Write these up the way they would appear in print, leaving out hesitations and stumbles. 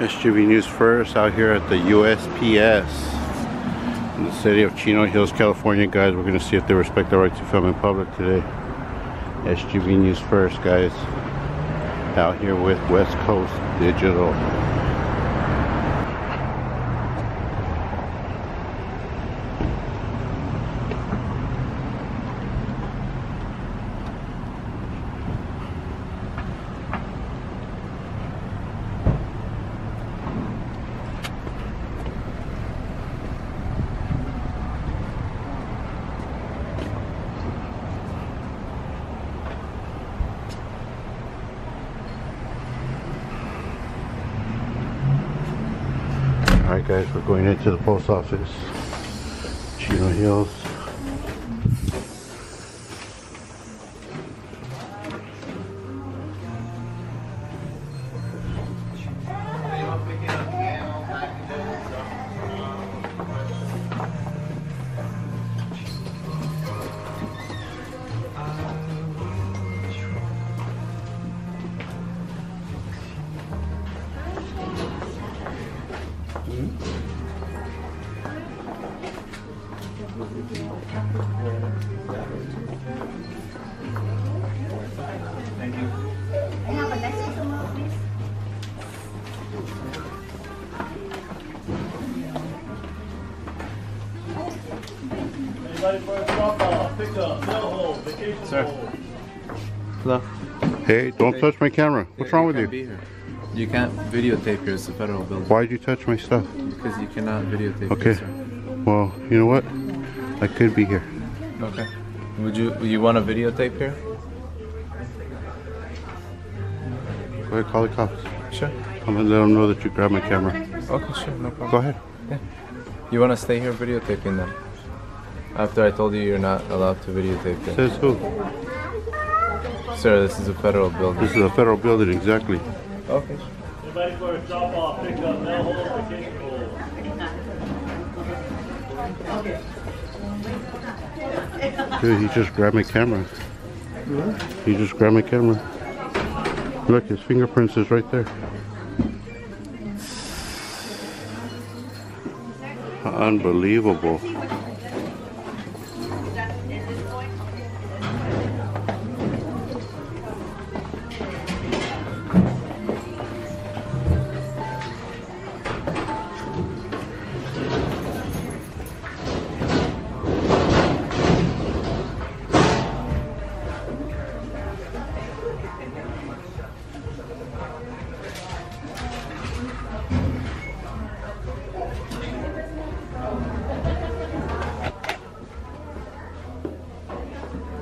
SGV News first out here at the USPS in the city of Chino Hills, California, guys. We're going to see if they respect the right to film in public today. SGV News first, guys. Out here with West Coast Digital. Alright guys, we're going into the post office, Chino Hills. Thank you. I have a next customer, please. Anybody for a drop-off, pickup, mail hold, vacation hold? Hello. Hey, don't touch my camera. What's wrong with you? Be here. You can't videotape here. It's a federal building. Why'd you touch my stuff? Because you cannot videotape. Okay. Here, sir. Well, you know what? I could be here. Okay. Would you want to videotape here? Go ahead, call the cops. Sure. I'm gonna let them know that you grabbed my camera. Okay, sure, no problem. Go ahead. Yeah. You want to stay here videotaping then? After I told you you're not allowed to videotape it. Says who? Sir, this is a federal building. This is a federal building, exactly. Okay. Anybody for a drop-off, pickup, mail hold, vacation hold? Dude, he just grabbed my camera. He just grabbed my camera. Look, his fingerprints is right there. Unbelievable.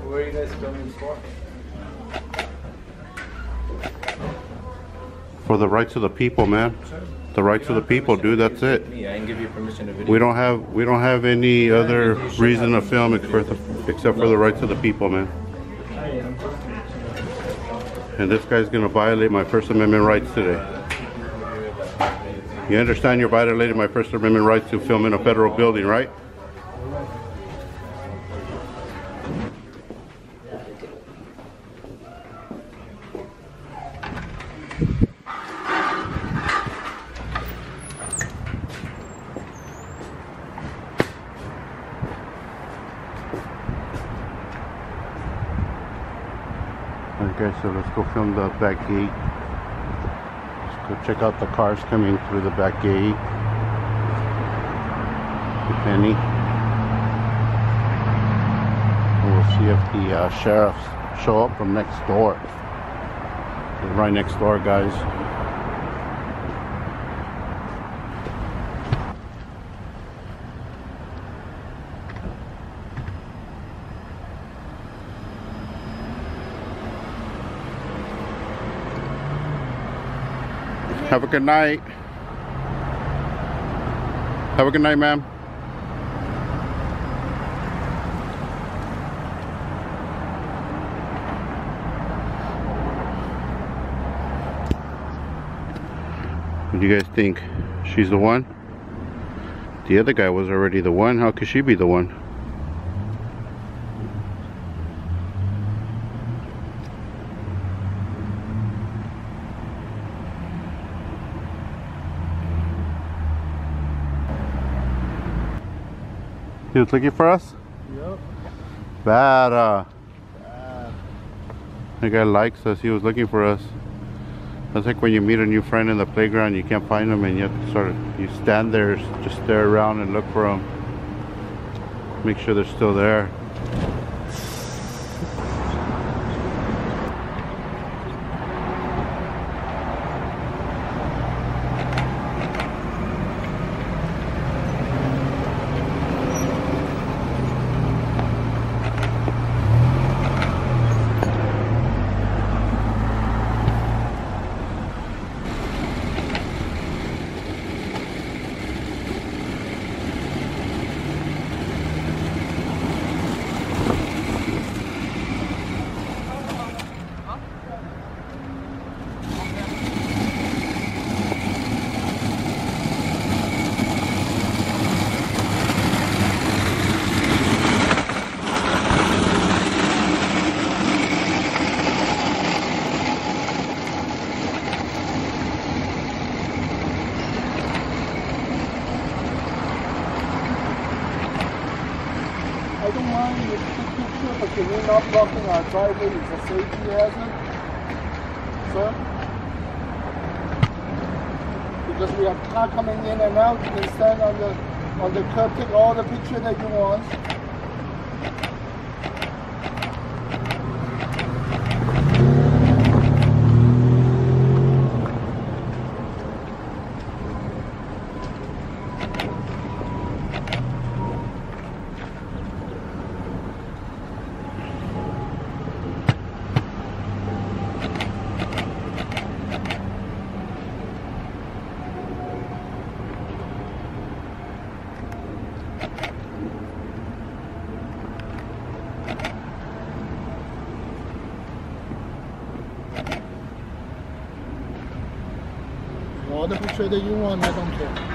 Where are you guys filming for? For the rights of the people, man. The rights of the people, dude. That's it. I didn't give you permission to video. We don't have any other reason to film except for the rights of the people, man. And this guy's gonna violate my First Amendment rights today. You understand? You're violating my First Amendment rights to film in a federal building, right? Okay, so let's go film the back gate. Let's go check out the cars coming through the back gate. If any. And we'll see if the sheriffs show up from next door. They're right next door, guys. Have a good night. Have a good night, ma'am. What do you guys think? She's the one? The other guy was already the one. How could she be the one? He was looking for us? Yep. Bad. The guy likes us. He was looking for us. That's like when you meet a new friend in the playground, you can't find them, and you have to you stand there, just stare around and look for them. Make sure they're still there. I don't mind if you take picture, but can you not blocking our driveway is a safety hazard, sir? Because we have car coming in and out, you can stand on the curb, take all the picture that you want. All the picture that you want, I don't care.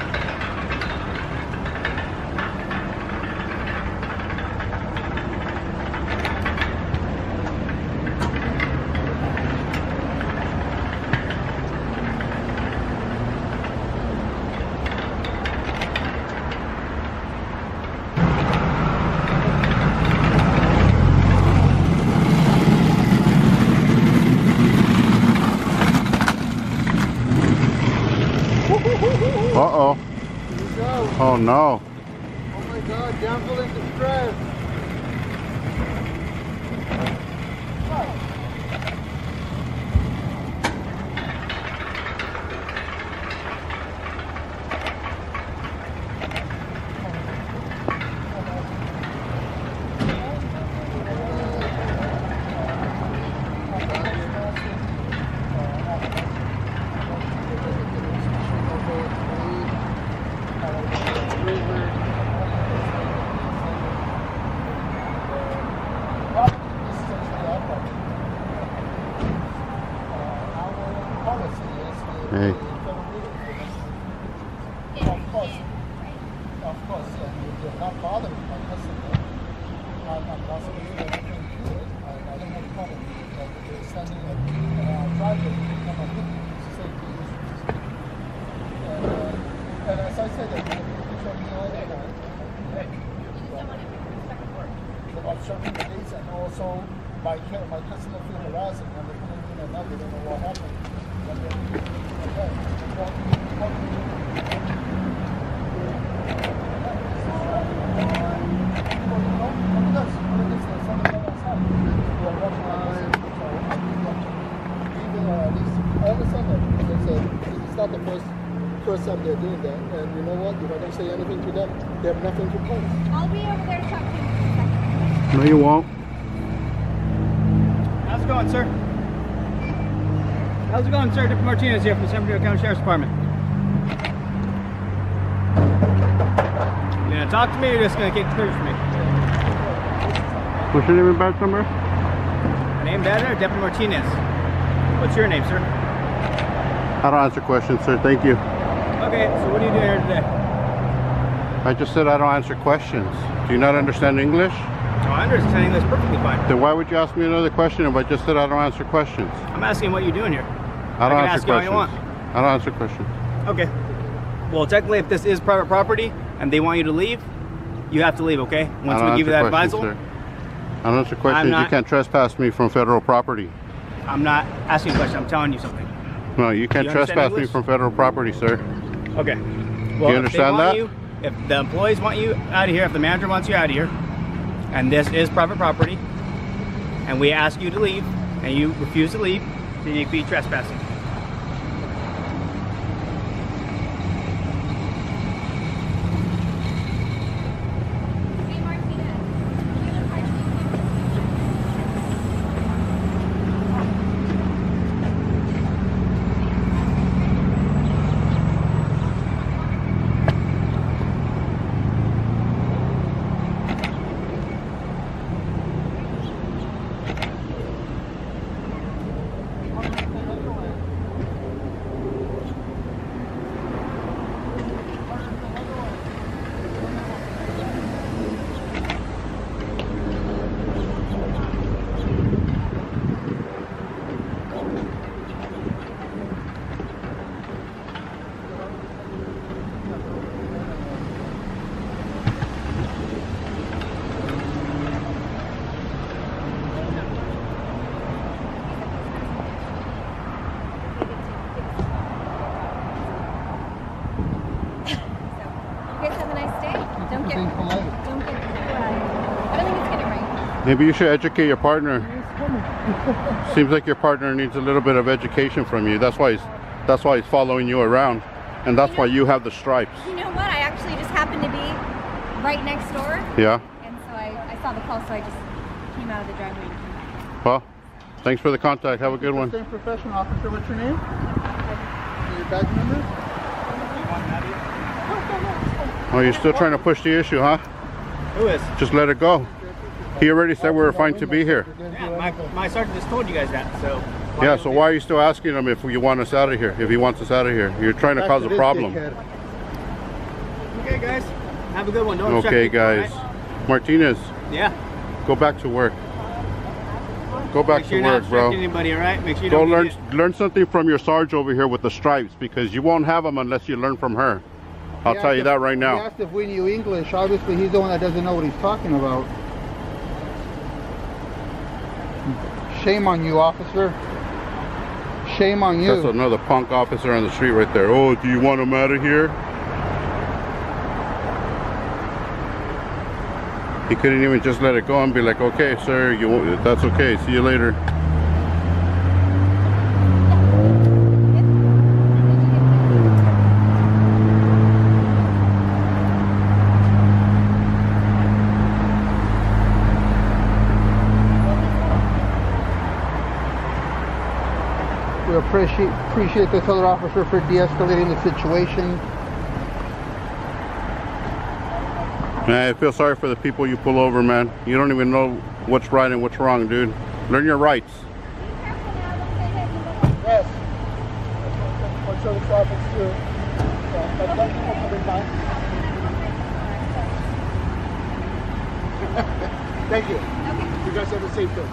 Uh-oh. Here we go. Oh no. Oh my God, damsel in distress. Hey. Of course, you're not bothering my customer. I'm not bothering you, anything to it. I don't have a problem. They're standing at our driveway, come and look at safety issues. And as I said, you show me all the time. The obstructing the gates, and also my customer feel harassing when they're coming in and out, they don't know what happened. It's not the first time they're doing that, and you know what? If I don't say anything to them, they have nothing to post. I'll be over there to talk to you in a second. No, you won't. How's it going, sir? How's it going, sir? Deputy Martinez here from the San Bernardino County Sheriff's Department. You gonna talk to me or you're just gonna get clear for me? What's your name and badge number? Name, badge, or Deputy Martinez? What's your name, sir? I don't answer questions, sir. Thank you. Okay, so what are you doing here today? I just said I don't answer questions. Do you not understand English? Oh, I understand English perfectly fine. Then why would you ask me another question if I just said I don't answer questions? I'm asking what you're doing here. I don't can answer ask you all you questions. want. I don't answer questions. Okay. Well, technically, if this is private property and they want you to leave, you have to leave, okay? Once I don't we give you that answer questions, advisal, sir. I don't answer questions. not- You can't trespass me from federal property. I'm not asking a question, I'm telling you something. No, you can't You understand trespass me English? from federal property, sir. Okay. You If understand they want that? You, if the employees want you out of here, if the manager wants you out of here, and this is private property, and we ask you to leave, and you refuse to leave, then you'd be trespassing. Hey, Martinez. You have a card You guys have a nice day. Don't get, Being polite. don't get too, I don't think it's getting right. Maybe you should educate your partner. Seems like your partner needs a little bit of education from you. That's why he's following you around, and that's why you have the stripes. You know what? I actually just happened to be right next door. Yeah. And so I saw the call, so I just came out of the driveway and came back. Well, thanks for the contact. Have a good one. Same profession, officer. What's your name? Your badge number? Oh, you're still trying to push the issue, huh? Who is? Just let it go. He already said we were fine to be here. Yeah, my sergeant just told you guys that, so. Yeah, so why are you still asking him if you want us out of here? If he wants us out of here, you're trying to cause a problem. Okay, guys. Have a good one. Don't obstruct Okay, people, guys. alright? Martinez, Yeah. go back to work. Go back Make sure to you're not work, bro. obstructing anybody, alright? Make sure you Go don't get learn something from your Sarge over here with the stripes, because you won't have them unless you learn from her. I'll tell you that right He now. asked if we knew English. Obviously, he's the one that doesn't know what he's talking about. Shame on you, officer. Shame on you. That's another punk officer on the street right there. Oh, do you want him out of here? He couldn't even just let it go and be like, okay, sir, that's okay. See you later. We appreciate this other officer for de-escalating the situation. Man, I feel sorry for the people you pull over, man. You don't even know what's right and what's wrong, dude. Learn your rights. Yes. What service office do? Thank you. You guys have a safe day.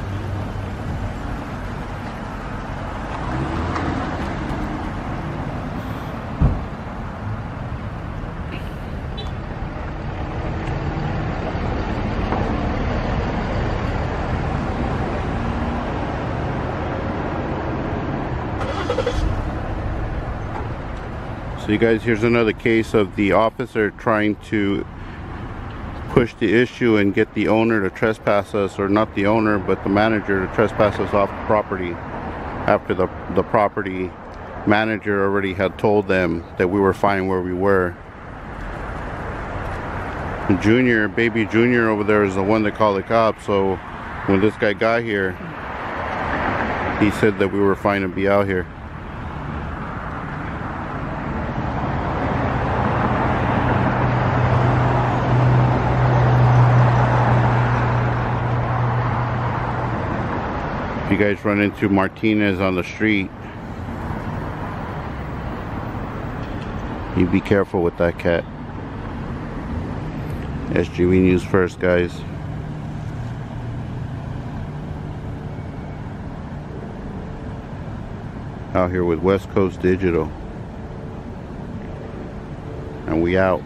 So you guys, here's another case of the officer trying to push the issue and get the owner to trespass us, or not the owner, but the manager to trespass us off the property after the property manager already had told them that we were fine where we were. Junior, baby Junior over there is the one that called the cops, so when this guy got here, he said that we were fine to be out here. If you guys run into Martinez on the street, you be careful with that cat. SGV News First, guys. Out here with West Coast Digital. And we out.